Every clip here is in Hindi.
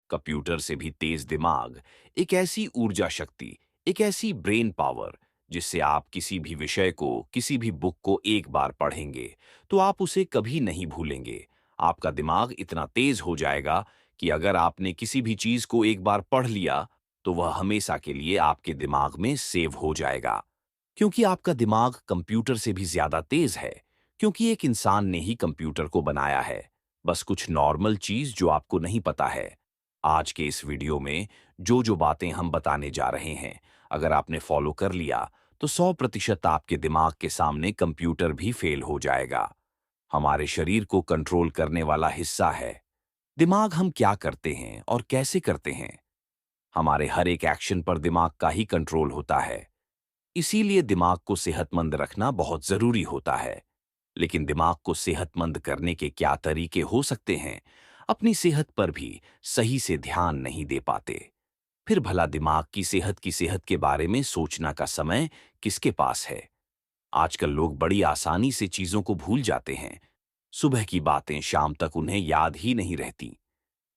कंप्यूटर से भी तेज दिमाग, एक ऐसी ऊर्जा शक्ति, एक ऐसी ब्रेन पावर जिससे आप किसी भी विषय को, किसी भी बुक को एक बार पढ़ेंगे तो आप उसे कभी नहीं भूलेंगे। आपका दिमाग इतना तेज हो जाएगा कि अगर आपने किसी भी चीज को एक बार पढ़ लिया तो वह हमेशा के लिए आपके दिमाग में सेव हो जाएगा। क्योंकि आपका दिमाग कंप्यूटर से भी ज्यादा तेज है, क्योंकि एक इंसान ने ही कंप्यूटर को बनाया है। बस कुछ नॉर्मल चीज जो आपको नहीं पता है। आज के इस वीडियो में जो जो बातें हम बताने जा रहे हैं, अगर आपने फॉलो कर लिया तो 100% आपके दिमाग के सामने कंप्यूटर भी फेल हो जाएगा। हमारे शरीर को कंट्रोल करने वाला हिस्सा है दिमाग। हम क्या करते हैं और कैसे करते हैं, हमारे हर एक एक्शन पर दिमाग का ही कंट्रोल होता है। इसीलिए दिमाग को सेहतमंद रखना बहुत जरूरी होता है। लेकिन दिमाग को सेहतमंद करने के क्या तरीके हो सकते हैं, अपनी सेहत पर भी सही से ध्यान नहीं दे पाते। फिर भला दिमाग की सेहत के बारे में सोचना का समय किसके पास है। आजकल लोग बड़ी आसानी से चीजों को भूल जाते हैं। सुबह की बातें शाम तक उन्हें याद ही नहीं रहती।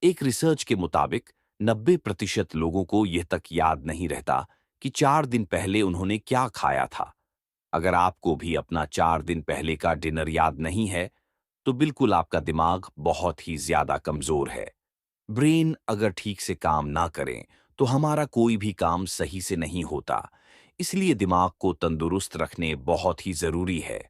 एक रिसर्च के मुताबिक 90% लोगों को यह तक याद नहीं रहता कि 4 दिन पहले उन्होंने क्या खाया था। अगर आपको भी अपना 4 दिन पहले का डिनर याद नहीं है तो बिल्कुल आपका दिमाग बहुत ही ज्यादा कमजोर है। ब्रेन अगर ठीक से काम ना करें तो हमारा कोई भी काम सही से नहीं होता। इसलिए दिमाग को तंदुरुस्त रखने बहुत ही जरूरी है।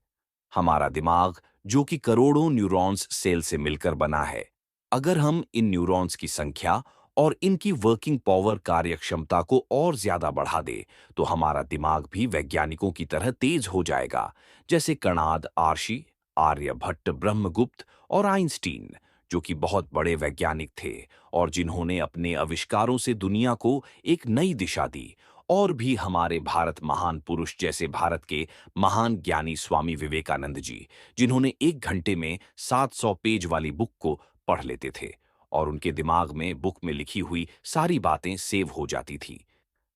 हमारा दिमाग, जो कि करोड़ों न्यूरॉन्स सेल से मिलकर बना है, अगर हम इन न्यूरॉन्स की संख्या और इनकी वर्किंग पावर कार्यक्षमता को और ज्यादा बढ़ा दे तो हमारा दिमाग भी वैज्ञानिकों की तरह तेज हो जाएगा, जैसे कणाद, आर्शी, आर्यभट्ट, ब्रह्मगुप्त और आइंस्टीन, जो कि बहुत बड़े वैज्ञानिक थे और जिन्होंने अपने आविष्कारों से दुनिया को एक नई दिशा दी। और भी हमारे भारत महान पुरुष, जैसे भारत के महान ज्ञानी स्वामी विवेकानंद जी, जिन्होंने 1 घंटे में 700 पेज वाली बुक को पढ़ लेते थे और उनके दिमाग में बुक में लिखी हुई सारी बातें सेव हो जाती थी,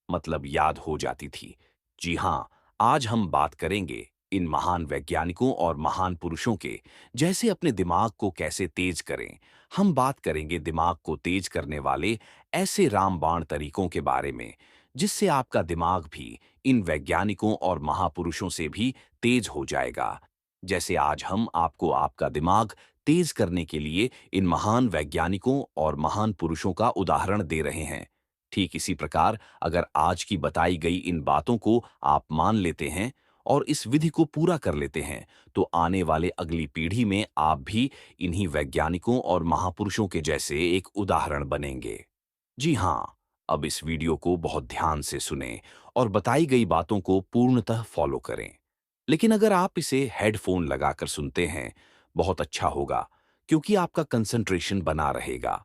मतलब याद हो जाती थी। जी हाँ, आज हम बात करेंगे इन महान वैज्ञानिकों और महान पुरुषों के जैसे अपने दिमाग को कैसे तेज करें। हम बात करेंगे दिमाग को तेज करने वाले ऐसे रामबाण तरीकों के बारे में, जिससे आपका दिमाग भी इन वैज्ञानिकों और महापुरुषों से भी तेज हो जाएगा। जैसे आज हम आपको आपका दिमाग तेज करने के लिए इन महान वैज्ञानिकों और महान पुरुषों का उदाहरण दे रहे हैं। ठीक इसी प्रकार अगर आज की बताई गई इन बातों को आप मान लेते हैं और इस विधि को पूरा कर लेते हैं तो आने वाले अगली पीढ़ी में आप भी इन्हीं वैज्ञानिकों और महापुरुषों के जैसे एक उदाहरण बनेंगे। जी हाँ, अब इस वीडियो को बहुत ध्यान से सुनें और बताई गई बातों को पूर्णतः फॉलो करें। लेकिन अगर आप इसे हेडफोन लगाकर सुनते हैं, बहुत अच्छा होगा, क्योंकि आपका कंसंट्रेशन बना रहेगा।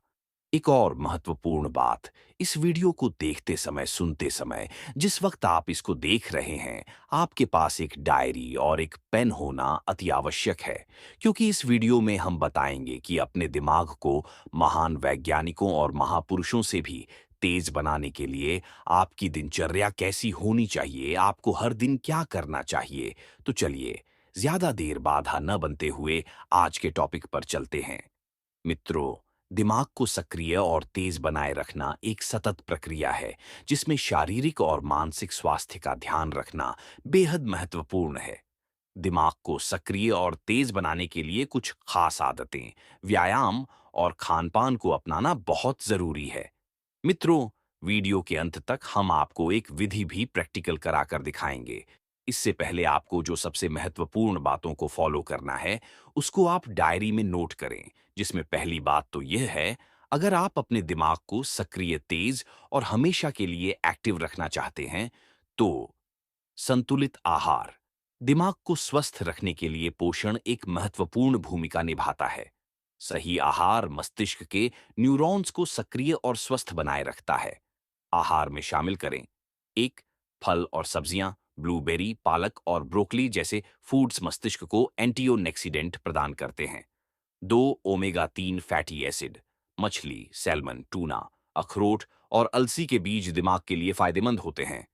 एक और महत्वपूर्ण बात, इस वीडियो को देखते समय, सुनते समय, जिस वक्त आप इसको देख रहे हैं, आपके पास एक डायरी और एक पेन होना अति आवश्यक है, क्योंकि इस वीडियो में हम बताएंगे कि अपने दिमाग को महान वैज्ञानिकों और महापुरुषों से भी तेज बनाने के लिए आपकी दिनचर्या कैसी होनी चाहिए, आपको हर दिन क्या करना चाहिए। तो चलिए, ज्यादा देर बाधा न बनते हुए आज के टॉपिक पर चलते हैं। मित्रों, दिमाग को सक्रिय और तेज बनाए रखना एक सतत प्रक्रिया है, जिसमें शारीरिक और मानसिक स्वास्थ्य का ध्यान रखना बेहद महत्वपूर्ण है। दिमाग को सक्रिय और तेज बनाने के लिए कुछ खास आदतें, व्यायाम और खानपान को अपनाना बहुत जरूरी है। मित्रों, वीडियो के अंत तक हम आपको एक विधि भी प्रैक्टिकल कराकर दिखाएंगे। इससे पहले आपको जो सबसे महत्वपूर्ण बातों को फॉलो करना है, उसको आप डायरी में नोट करें, जिसमें पहली बात तो यह है, अगर आप अपने दिमाग को सक्रिय, तेज और हमेशा के लिए एक्टिव रखना चाहते हैं, तो संतुलित आहार। दिमाग को स्वस्थ रखने के लिए पोषण एक महत्वपूर्ण भूमिका निभाता है। सही आहार मस्तिष्क के न्यूरॉन्स को सक्रिय और स्वस्थ बनाए रखता है। आहार में शामिल करें: 1. फल और सब्जियां, ब्लूबेरी, पालक और ब्रोकली जैसे फूड्स मस्तिष्क को एंटीओक्सीडेंट प्रदान करते हैं। 2. ओमेगा 3 फैटी एसिड, मछली, सैल्मन, टूना, अखरोट और अलसी के बीज दिमाग के लिए फायदेमंद होते हैं।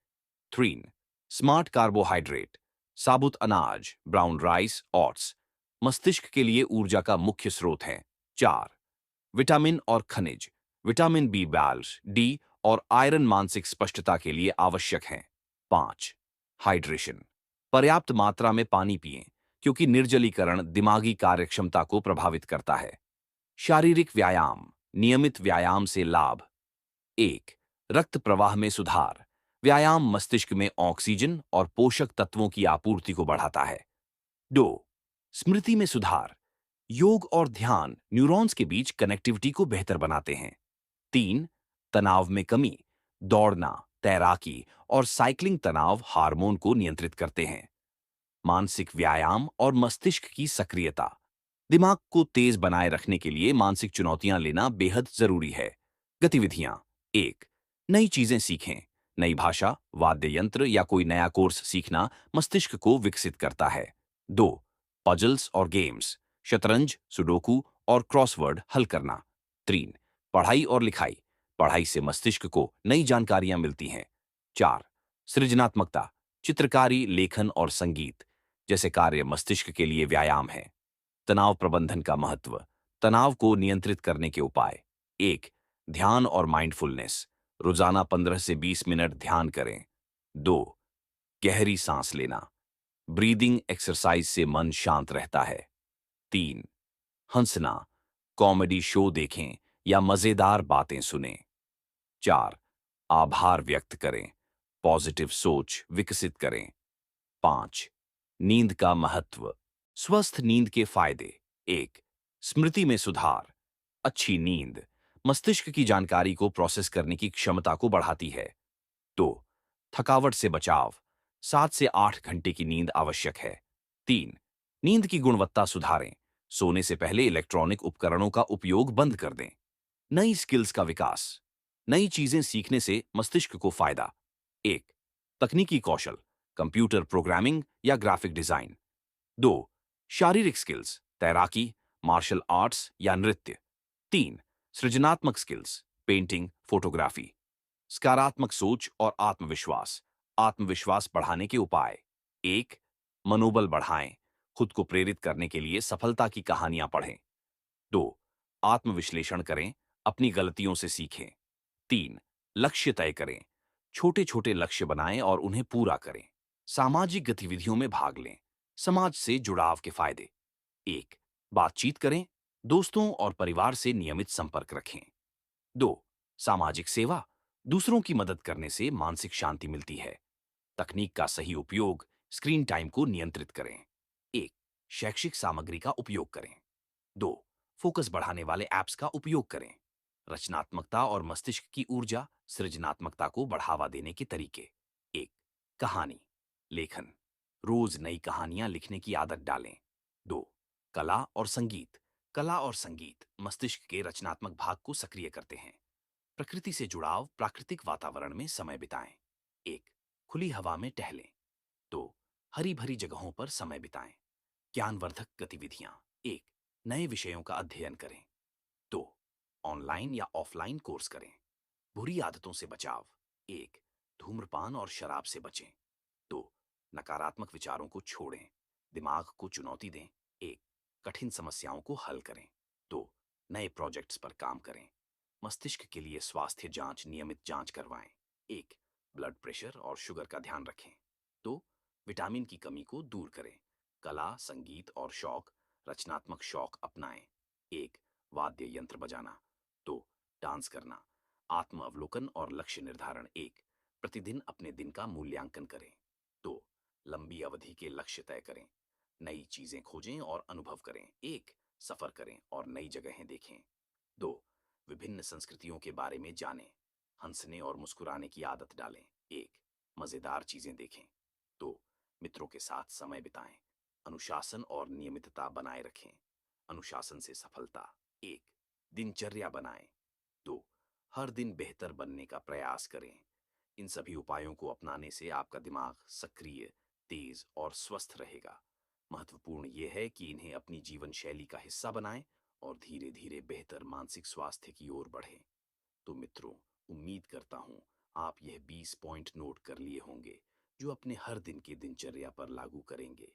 3. स्मार्ट कार्बोहाइड्रेट, साबुत अनाज, ब्राउन राइस, ओट्स मस्तिष्क के लिए ऊर्जा का मुख्य स्रोत हैं। 4. विटामिन और खनिज, विटामिन B12, डी और आयरन मानसिक स्पष्टता के लिए आवश्यक हैं। 5. हाइड्रेशन। पर्याप्त मात्रा में पानी पिएं, क्योंकि निर्जलीकरण दिमागी कार्यक्षमता को प्रभावित करता है। शारीरिक व्यायाम। नियमित व्यायाम से लाभ। 1. रक्त प्रवाह में सुधार। व्यायाम मस्तिष्क में ऑक्सीजन और पोषक तत्वों की आपूर्ति को बढ़ाता है। 2. स्मृति में सुधार। योग और ध्यान न्यूरॉन्स के बीच कनेक्टिविटी को बेहतर बनाते हैं। 3. तनाव में कमी। दौड़ना, तैराकी और साइकिलिंग तनाव हार्मोन को नियंत्रित करते हैं। मानसिक व्यायाम और मस्तिष्क की सक्रियता। दिमाग को तेज बनाए रखने के लिए मानसिक चुनौतियां लेना बेहद जरूरी है। गतिविधियां। 1. नई चीजें सीखें। नई भाषा, वाद्य यंत्र या कोई नया कोर्स सीखना मस्तिष्क को विकसित करता है। 2. पजल्स और गेम्स। शतरंज, सुडोकू और क्रॉसवर्ड हल करना। 3. पढ़ाई और लिखाई। पढ़ाई से मस्तिष्क को नई जानकारियां मिलती हैं। 4. सृजनात्मकता। चित्रकारी, लेखन और संगीत जैसे कार्य मस्तिष्क के लिए व्यायाम है। तनाव प्रबंधन का महत्व। तनाव को नियंत्रित करने के उपाय। 1. ध्यान और माइंडफुलनेस। रोजाना 15 से 20 मिनट ध्यान करें। 2. गहरी सांस लेना। ब्रीदिंग एक्सरसाइज से मन शांत रहता है। 3. हंसना। कॉमेडी शो देखें या मजेदार बातें सुनें। 4. आभार व्यक्त करें। पॉजिटिव सोच विकसित करें। 5. नींद का महत्व। स्वस्थ नींद के फायदे। 1. स्मृति में सुधार। अच्छी नींद मस्तिष्क की जानकारी को प्रोसेस करने की क्षमता को बढ़ाती है। 2. थकावट से बचाव। 7 से 8 घंटे की नींद आवश्यक है। 3. नींद की गुणवत्ता सुधारें। सोने से पहले इलेक्ट्रॉनिक उपकरणों का उपयोग बंद कर दें। नई स्किल्स का विकास। नई चीजें सीखने से मस्तिष्क को फायदा। 1. तकनीकी कौशल, कंप्यूटर प्रोग्रामिंग या ग्राफिक डिजाइन। 2. शारीरिक स्किल्स, तैराकी, मार्शल आर्ट्स या नृत्य। 3. सृजनात्मक स्किल्स, पेंटिंग, फोटोग्राफी। सकारात्मक सोच और आत्मविश्वास। आत्मविश्वास बढ़ाने के उपाय। 1. मनोबल बढ़ाएं। खुद को प्रेरित करने के लिए सफलता की कहानियां पढ़ें। 2. आत्मविश्लेषण करें, अपनी गलतियों से सीखें। 3. लक्ष्य तय करें। छोटे छोटे लक्ष्य बनाएं और उन्हें पूरा करें। सामाजिक गतिविधियों में भाग लें। समाज से जुड़ाव के फायदे। 1. बातचीत करें। दोस्तों और परिवार से नियमित संपर्क रखें। 2. सामाजिक सेवा। दूसरों की मदद करने से मानसिक शांति मिलती है। तकनीक का सही उपयोग। स्क्रीन टाइम को नियंत्रित करें। 1. शैक्षिक सामग्री का उपयोग करें। 2. फोकस बढ़ाने वाले ऐप्स का उपयोग करें। रचनात्मकता और मस्तिष्क की ऊर्जा। सृजनात्मकता को बढ़ावा देने के तरीके। 1. कहानी, लेखन। रोज नई कहानियां लिखने की आदत डालें। 2. कला और संगीत। कला और संगीत मस्तिष्क के रचनात्मक भाग को सक्रिय करते हैं। प्रकृति से जुड़ाव, प्राकृतिक वातावरण में समय बिताएं। 1. खुली हवा में टहलें। 2. हरी भरी जगहों पर समय बिताएं। ज्ञानवर्धक गतिविधियां। 1. नए विषयों का अध्ययन करें। 2. ऑनलाइन या ऑफलाइन कोर्स करें। बुरी आदतों से बचाव। 1. धूम्रपान और शराब से बचें। 2. नकारात्मक विचारों को छोड़ें। दिमाग को चुनौती दें। 1. कठिन समस्याओं को हल करें। 2. नए प्रोजेक्ट्स पर काम करें। मस्तिष्क के लिए स्वास्थ्य जांच, नियमित जांच करवाएं। 1. ब्लड प्रेशर और शुगर का ध्यान रखें। 2. विटामिन की कमी को दूर करें। कला, संगीत और शौक, रचनात्मक शौक अपनाएं। 1. वाद्य यंत्र बजाना। 2. डांस करना। आत्म अवलोकन और लक्ष्य निर्धारण। 1. प्रतिदिन अपने दिन का मूल्यांकन करें। 2. लंबी अवधि के लक्ष्य तय करें। नई चीजें खोजें और अनुभव करें। 1. सफर करें और नई जगहें देखें। 2. विभिन्न संस्कृतियों के बारे में जानें। हंसने और मुस्कुराने की आदत डालें। 1. मजेदार चीजें देखें। 2. मित्रों के साथ समय बिताएं। अनुशासन और नियमितता बनाए रखें। अनुशासन से सफलता। 1. दिनचर्या बनाएं। 2. हर दिन बेहतर बनने का प्रयास करें। इन सभी उपायों को अपनाने से आपका दिमाग सक्रिय, तेज और स्वस्थ रहेगा। महत्वपूर्ण यह है कि इन्हें अपनी जीवन शैली का हिस्सा बनाएं और धीरे धीरे बेहतर मानसिक स्वास्थ्य की ओर बढ़ें। तो मित्रों, उम्मीद करता हूं आप यह 20 पॉइंट नोट कर लिए होंगे, जो अपने हर दिन की दिनचर्या पर लागू करेंगे।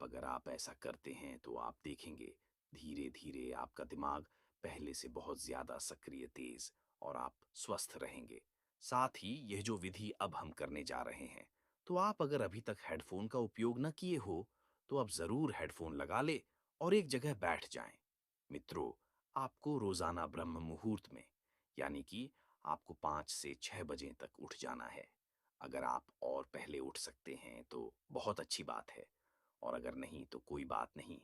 अगर आप ऐसा करते हैं तो आप देखेंगे धीरे धीरे आपका दिमाग पहले से बहुत ज्यादा सक्रिय, तेज और आप स्वस्थ रहेंगे। साथ ही यह जो विधि अब हम करने जा रहे हैं, तो आप अगर अभी तक हेडफोन का उपयोग न किए हो, तो अब जरूर हेडफोन लगा ले और एक जगह बैठ जाएं। मित्रों, आपको रोजाना ब्रह्म मुहूर्त में, यानी कि आपको 5 से 6 बजे तक उठ जाना है। अगर आप और पहले उठ सकते हैं तो बहुत अच्छी बात है, और अगर नहीं तो कोई बात नहीं।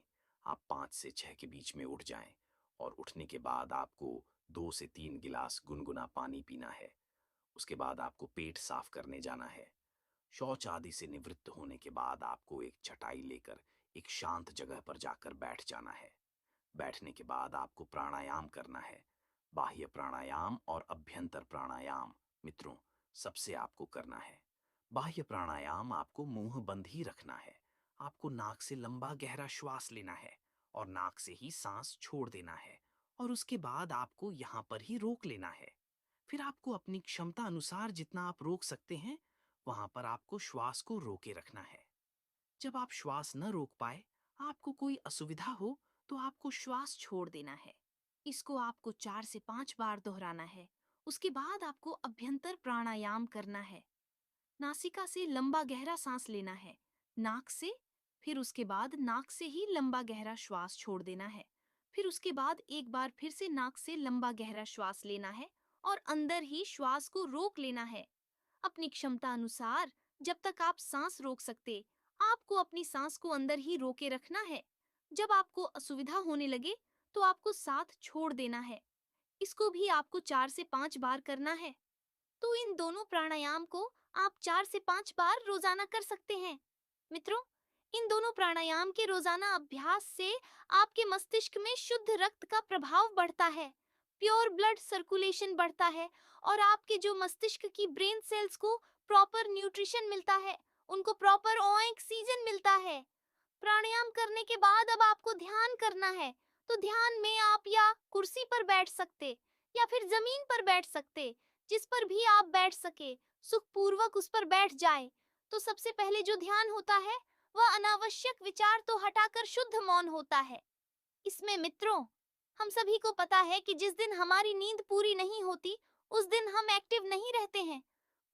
आप 5 से 6 के बीच में उठ जाएं, और उठने के बाद आपको 2 से 3 गिलास गुनगुना पानी पीना है। उसके बाद आपको पेट साफ करने जाना है। शौच आदि से निवृत्त होने के बाद आपको एक चटाई लेकर एक शांत जगह पर जाकर बैठ जाना है। बैठने के बाद आपको प्राणायाम करना है। बाह्य प्राणायाम और अभ्यंतर प्राणायाम, मित्रों, सबसे आपको करना है। बाह्य प्राणायाम आपको मुंह बंद ही रखना है। आपको नाक से लंबा गहरा श्वास लेना है और नाक से ही सांस छोड़ देना है, और उसके बाद आपको यहाँ पर ही रोक लेना है। फिर आपको अपनी क्षमता अनुसार जितना आप रोक सकते हैं, वहां पर आपको श्वास को रोके रखना है। जब आप श्वास न रोक पाए, आपको कोई असुविधा हो, तो आपको श्वास छोड़ देना है। इसको आपको 4 से 5 बार दोहराना है। उसके बाद आपको अभ्यंतर प्राणायाम करना है। नासिका से लंबा गहरा सांस लेना है, नाक से। फिर उसके बाद नाक से ही लंबा गहरा श्वास छोड़ देना है। फिर उसके बाद एक बार फिर से नाक से लंबा गहरा श्वास लेना है और अंदर ही श्वास को रोक लेना है। अपनी क्षमता अनुसार जब तक आप सांस रोक सकते, आपको अपनी सांस को अंदर ही रोके रखना है। जब आपको असुविधा होने लगे, तो आपको साथ छोड़ देना है। इसको भी आपको 4 से 5 बार करना है। तो इन दोनों प्राणायाम को आप 4 से 5 बार रोजाना कर सकते हैं। मित्रों, इन दोनों प्राणायाम के रोजाना अभ्यास से आपके मस्तिष्क में शुद्ध रक्त का प्रभाव बढ़ता है, प्योर ब्लड सर्कुलेशन बढ़ता है, और आपके जो मस्तिष्क की ब्रेन सेल्स को प्रॉपर न्यूट्रिशन मिलता है, उनको प्रॉपर ऑक्सीजन मिलता है। प्राणायाम करने के बाद अब आपको ध्यान करना है। तो ध्यान में आप या कुर्सी पर बैठ सकते, या फिर जमीन पर बैठ सकते, जिस पर भी आप बैठ सके, सुखपूर्वक उस पर बैठ जाए। तो सबसे पहले जो ध्यान होता है, वह अनावश्यक विचार तो हटाकर शुद्ध मौन होता है। इसमें मित्रों, हम सभी को पता है कि जिस दिन हमारी नींद पूरी नहीं होती, उस दिन हम एक्टिव नहीं रहते हैं।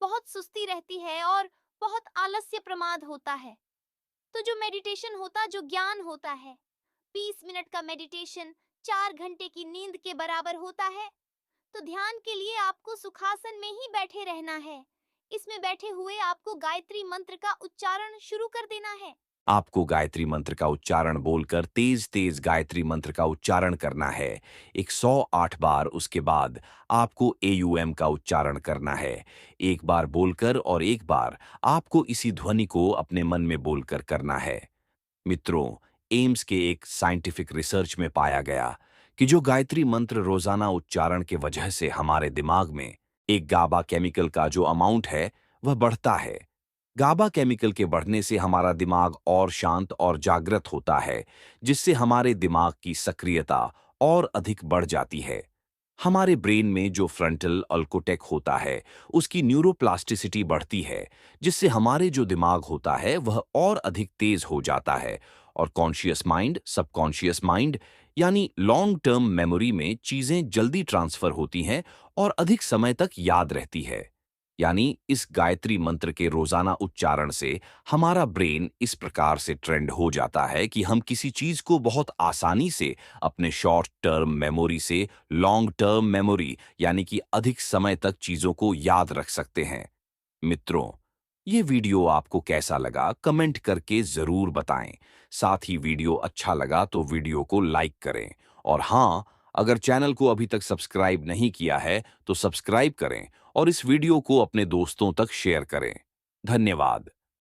बहुत सुस्ती रहती है और बहुत आलस्य प्रमाद होता है। तो जो मेडिटेशन होता, जो ज्ञान होता है, 20 मिनट का मेडिटेशन 4 घंटे की नींद के बराबर होता है। तो ध्यान के लिए आपको सुखासन में ही बैठे रहना है। इसमें बैठे हुए आपको गायत्री मंत्र का उच्चारण शुरू कर देना है। आपको गायत्री मंत्र का उच्चारण बोलकर तेज तेज गायत्री मंत्र का उच्चारण करना है 108 बार। उसके बाद आपको एयूएम का उच्चारण करना है, एक बार बोलकर, और एक बार आपको इसी ध्वनि को अपने मन में बोलकर करना है। मित्रों, एम्स के एक साइंटिफिक रिसर्च में पाया गया कि जो गायत्री मंत्र रोजाना उच्चारण के वजह से हमारे दिमाग में एक गाबा केमिकल का जो अमाउंट है, वह बढ़ता है। गाबा केमिकल के बढ़ने से हमारा दिमाग और शांत और जागृत होता है, जिससे हमारे दिमाग की सक्रियता और अधिक बढ़ जाती है। हमारे ब्रेन में जो फ्रंटल अल्कोटेक होता है, उसकी न्यूरोप्लास्टिसिटी बढ़ती है, जिससे हमारे जो दिमाग होता है वह और अधिक तेज हो जाता है, और कॉन्शियस माइंड, सबकॉन्शियस माइंड, यानी लॉन्ग टर्म मेमोरी में चीजें जल्दी ट्रांसफर होती हैं और अधिक समय तक याद रहती है। यानी इस गायत्री मंत्र के रोजाना उच्चारण से हमारा ब्रेन इस प्रकार से ट्रेंड हो जाता है कि हम किसी चीज को बहुत आसानी से अपने शॉर्ट टर्म मेमोरी से लॉन्ग टर्म मेमोरी, यानी कि अधिक समय तक चीजों को याद रख सकते हैं। मित्रों, ये वीडियो आपको कैसा लगा कमेंट करके जरूर बताएं। साथ ही वीडियो अच्छा लगा तो वीडियो को लाइक करें, और हाँ, अगर चैनल को अभी तक सब्सक्राइब नहीं किया है तो सब्सक्राइब करें और इस वीडियो को अपने दोस्तों तक शेयर करें। धन्यवाद।